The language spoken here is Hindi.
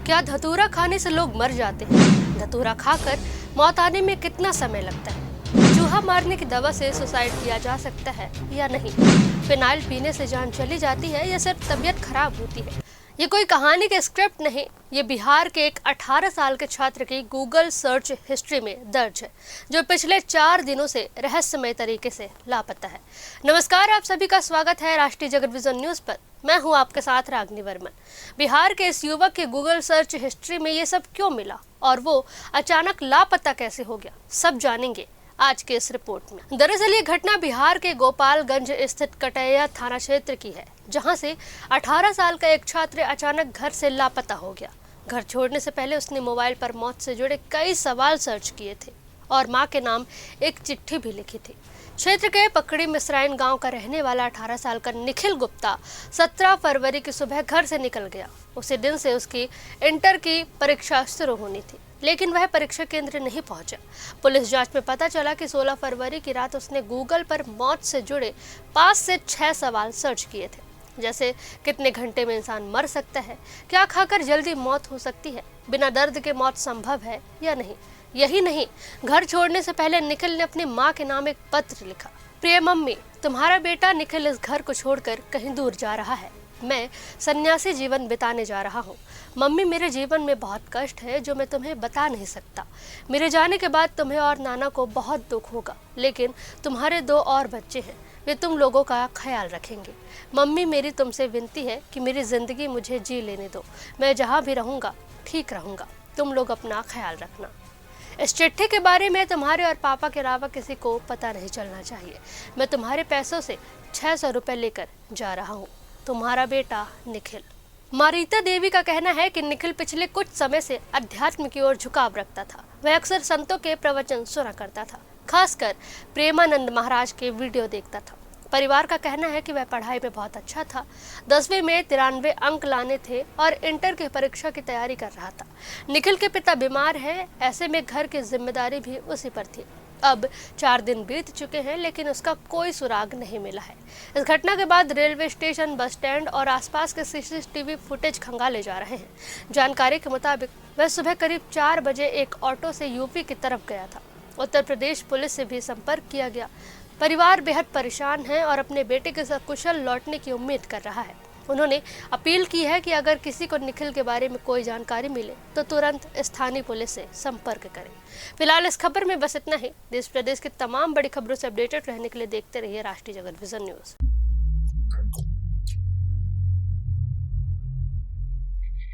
क्या धतूरा खाने से लोग मर जाते हैं? धतूरा खाकर मौत आने में कितना समय लगता है? चूहा मारने की दवा से सुसाइड किया जा सकता है या नहीं? फिनाइल पीने से जान चली जाती है या सिर्फ तबीयत खराब होती है? ये कोई कहानी के स्क्रिप्ट नहीं, ये बिहार के एक 18 साल के छात्र की गूगल सर्च हिस्ट्री में दर्ज है, जो पिछले 4 दिनों से रहस्यमय तरीके से लापता है। नमस्कार, आप सभी का स्वागत है राष्ट्रीय जगत विजन न्यूज पर। मैं हूं आपके साथ रागनी वर्मन। बिहार के इस युवक के गूगल सर्च हिस्ट्री में ये सब क्यों मिला और वो अचानक लापता कैसे हो गया, सब जानेंगे आज के इस रिपोर्ट में। दरअसल ये घटना बिहार के गोपालगंज स्थित कटैया थाना क्षेत्र की है, जहां से 18 साल का एक छात्र अचानक घर से लापता हो गया। घर छोड़ने से पहले उसने मोबाइल पर मौत से जुड़े कई सवाल सर्च किए थे और मां के नाम एक चिट्ठी भी लिखी थी। क्षेत्र के पकड़ी मिसराइन गांव का रहने वाला 18 साल का निखिल गुप्ता 17 फरवरी की सुबह घर से निकल गया। उसी दिन से उसकी इंटर की परीक्षा शुरू होनी थी, लेकिन वह परीक्षा केंद्र नहीं पहुंचा। पुलिस जांच में पता चला कि 16 फरवरी की रात उसने गूगल पर मौत से जुड़े 5 से 6 सवाल सर्च किए थे, जैसे कितने घंटे में इंसान मर सकता है, क्या खाकर जल्दी मौत हो सकती है, बिना दर्द के मौत संभव है या नहीं। यही नहीं, घर छोड़ने से पहले निखिल ने अपनी मां के नाम एक पत्र लिखा। प्रिय मम्मी, तुम्हारा बेटा निखिल इस घर को छोड़कर कहीं दूर जा रहा है। मैं सन्यासी जीवन बिताने जा रहा हूँ। मम्मी, मेरे जीवन में बहुत कष्ट है जो मैं तुम्हें बता नहीं सकता। मेरे जाने के बाद तुम्हें और नाना को बहुत दुख होगा, लेकिन तुम्हारे 2 और बच्चे हैं, वे तुम लोगों का ख्याल रखेंगे। मम्मी, मेरी तुमसे विनती है कि मेरी जिंदगी मुझे जी लेने दो। मैं जहाँ भी रहूँगा ठीक रहूँगा। तुम लोग अपना ख्याल रखना। इस चिट्ठी के बारे में तुम्हारे और पापा के अलावा किसी को पता नहीं चलना चाहिए। मैं तुम्हारे पैसों से 600 रुपये लेकर जा रहा हूँ। तुम्हारा बेटा निखिल। मारीता देवी का कहना है कि निखिल पिछले कुछ समय से अध्यात्म की ओर झुकाव रखता था। वह अक्सर संतों के प्रवचन सुना करता था, खासकर प्रेमानंद महाराज के वीडियो देखता था। परिवार का कहना है कि वह पढ़ाई में बहुत अच्छा था। 10वीं में 93 अंक लाने थे और इंटर की परीक्षा की तैयारी कर रहा था। निखिल के पिता बीमार हैं, ऐसे में घर की जिम्मेदारी भी उसी पर थी। अब 4 दिन बीत चुके हैं, लेकिन उसका कोई सुराग नहीं मिला है। इस घटना के बाद रेलवे स्टेशन, बस स्टैंड और आसपास के सीसीटीवी फुटेज खंगाले जा रहे हैं। जानकारी के मुताबिक वह सुबह करीब 4 बजे एक ऑटो से यूपी की तरफ गया था। उत्तर प्रदेश पुलिस से भी संपर्क किया गया। परिवार बेहद परेशान है और अपने बेटे के सकुशल लौटने की उम्मीद कर रहा है। उन्होंने अपील की है कि अगर किसी को निखिल के बारे में कोई जानकारी मिले तो तुरंत स्थानीय पुलिस से संपर्क करें। फिलहाल इस खबर में बस इतना ही। देश प्रदेश की तमाम बड़ी खबरों से अपडेटेड रहने के लिए देखते रहिए राष्ट्रीय जगत विजन न्यूज।